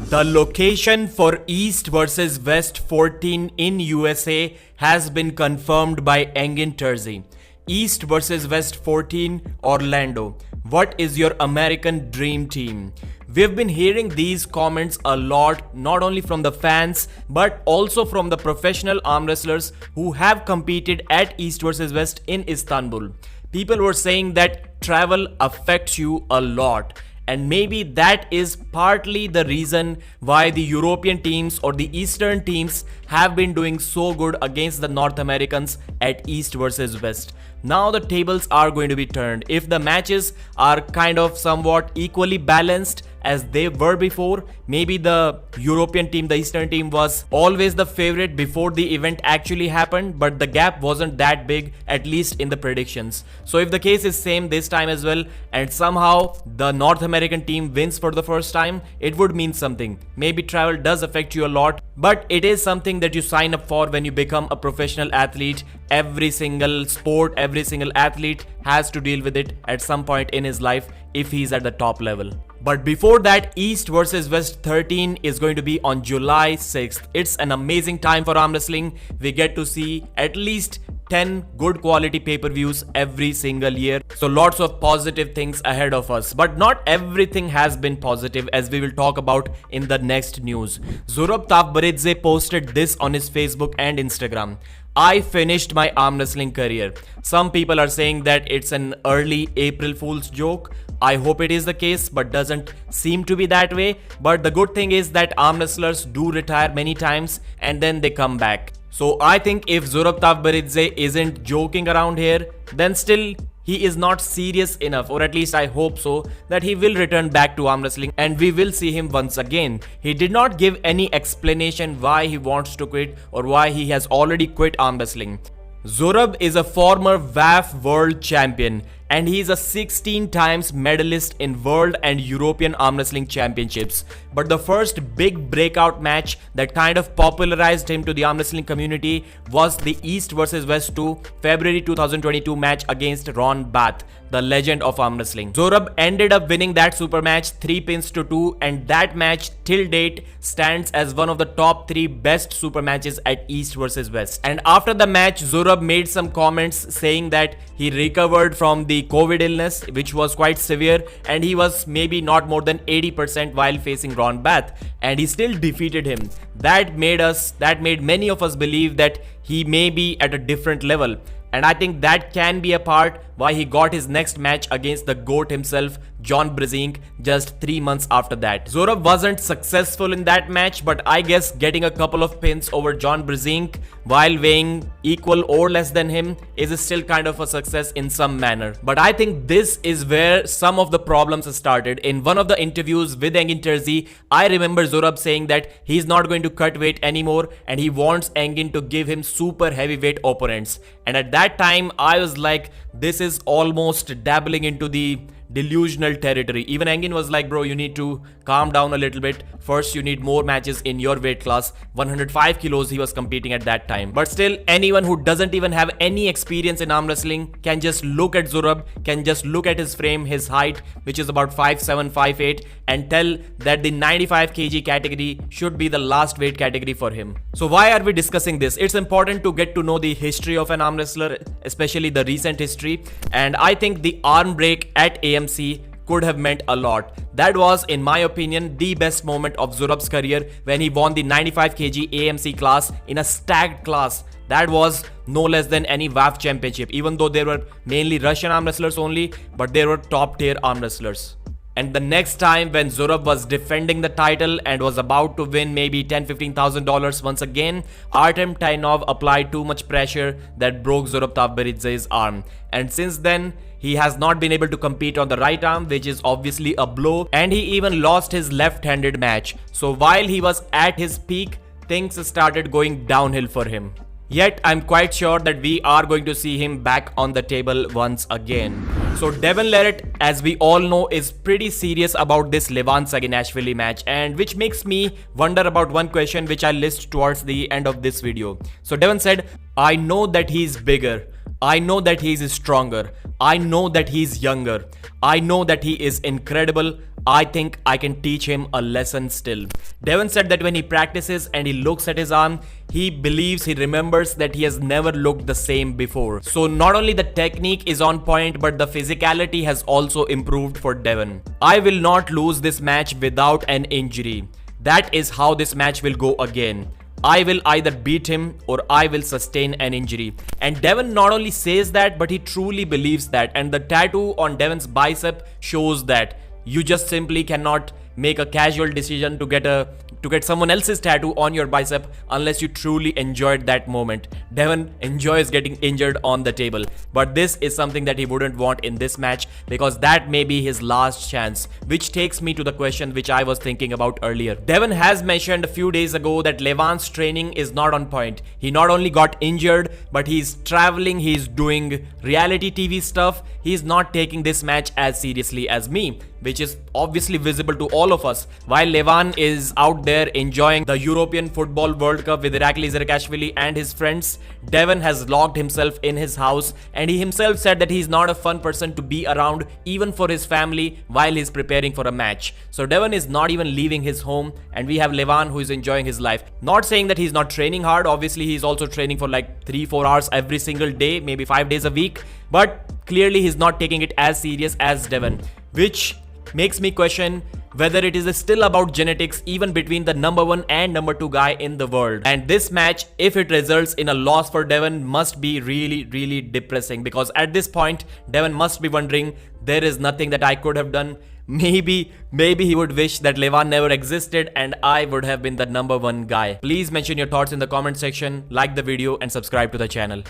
The location for East versus West 14 in USA has been confirmed by Engin Terzi. East versus West 14, Orlando. What is your American dream team? We've been hearing these comments a lot, not only from the fans but also from the professional arm wrestlers who have competed at East versus West in Istanbul. People were saying that travel affects you a lot. And maybe that is partly the reason why the European teams or the Eastern teams have been doing so good against the North Americans at East versus West. Now the tables are going to be turned. If the matches are kind of somewhat equally balanced as they were before, maybe the European team, the Eastern team, was always the favorite before the event actually happened, but the gap wasn't that big, at least in the predictions. So if the case is same this time as well, and somehow the North American team wins for the first time, it would mean something. Maybe travel does affect you a lot, but it is something that you sign up for when you become a professional athlete. Every single sport, every single athlete has to deal with it at some point in his life if he's at the top level. But before that, East versus West 13 is going to be on July 6th. It's an amazing time for arm wrestling. We get to see at least 10 good quality pay-per-views every single year. So lots of positive things ahead of us. But not everything has been positive, as we will talk about in the next news. Zurab Tavberidze posted this on his Facebook and Instagram. I finished my arm wrestling career. Some people are saying that it's an early April Fool's joke. I hope it is the case, but doesn't seem to be that way. But the good thing is that arm wrestlers do retire many times and then they come back. So I think if Zurab Tavberidze isn't joking around here, then still he is not serious enough, or at least I hope so, that he will return back to arm wrestling and we will see him once again. He did not give any explanation why he wants to quit or why he has already quit arm wrestling. Zurab is a former WAF World Champion and he is a 16 times medalist in World and European Arm Wrestling Championships. But the first big breakout match that kind of popularized him to the arm wrestling community was the East vs West 2 February 2022 match against Ron Bath, the legend of arm wrestling. Zurab ended up winning that super match 3-2, and that match till date stands as one of the top 3 best super matches at East vs West. And after the match, Zurab made some comments saying that he recovered from the COVID illness, which was quite severe, and he was maybe not more than 80% while facing Ron Bath, and he still defeated him. That made many of us believe that he may be at a different level. And I think that can be a part why he got his next match against the GOAT himself, John Brzezinski, just 3 months after that. Zurab wasn't successful in that match, but I guess getting a couple of pins over John Brzezinski while weighing equal or less than him is still kind of a success in some manner. But I think this is where some of the problems started. In one of the interviews with Engin Terzi, I remember Zurab saying that he's not going to cut weight anymore and he wants Engin to give him super heavyweight opponents. And at that time, I was like, this is almost dabbling into the delusional territory. Even Engin was like, bro, you need to calm down a little bit. First, you need more matches in your weight class. 105 kilos he was competing at that time. But still, anyone who doesn't even have any experience in arm wrestling can just look at Zurab, can just look at his frame, his height, which is about 5'7", 5'8", and tell that the 95 kg category should be the last weight category for him. So why are we discussing this? It's important to get to know the history of an arm wrestler, especially the recent history. And I think the arm break at AMC could have meant a lot. That was, in my opinion, the best moment of Zurab's career when he won the 95 kg AMC class in a stacked class. That was no less than any WAF championship, even though there were mainly Russian arm wrestlers only, but there were top tier arm wrestlers. And the next time when Zurab was defending the title and was about to win maybe $10,000-$15,000 once again, Artem Tainov applied too much pressure that broke Zurab Tavberidze's arm. And since then, he has not been able to compete on the right arm, which is obviously a blow, and he even lost his left-handed match. So while he was at his peak, things started going downhill for him. Yet, I'm quite sure that we are going to see him back on the table once again. So Devon Larratt, as we all know, is pretty serious about this LEVAN Saginashvili match, and which makes me wonder about one question which I list towards the end of this video. So Devon said, I know that he's bigger, I know that he is stronger. I know that he's younger. I know that he is incredible. I think I can teach him a lesson still. Devon said that when he practices and he looks at his arm, he believes, he remembers that he has never looked the same before. So not only the technique is on point, but the physicality has also improved for Devon. I will not lose this match without an injury. That is how this match will go again. I will either beat him or I will sustain an injury. And Devon not only says that, but he truly believes that. And the tattoo on Devon's bicep shows that. You just simply cannot make a casual decision to get someone else's tattoo on your bicep unless you truly enjoyed that moment. Devon enjoys getting injured on the table, but this is something that he wouldn't want in this match because that may be his last chance, which takes me to the question which I was thinking about earlier. Devon has mentioned a few days ago that LEVAN's training is not on point. He not only got injured, but he's traveling, he's doing reality TV stuff. He's not taking this match as seriously as me, which is obviously visible to all of us. While LEVAN is out there enjoying the European Football World Cup with Irakli Zerkashvili and his friends, Devon has locked himself in his house, and he himself said that he's not a fun person to be around even for his family while he's preparing for a match. So Devon is not even leaving his home, and we have LEVAN who is enjoying his life. Not saying that he's not training hard, obviously he's also training for like 3-4 hours every single day, maybe 5 days a week, but clearly he's not taking it as serious as Devon, which makes me question whether it is still about genetics even between the number 1 and number 2 guy in the world. And this match, if it results in a loss for Devon, must be really depressing, because at this point Devon must be wondering, there is nothing that I could have done. Maybe he would wish that LEVAN never existed and I would have been the number 1 guy. Please mention your thoughts in the comment section, like the video and subscribe to the channel.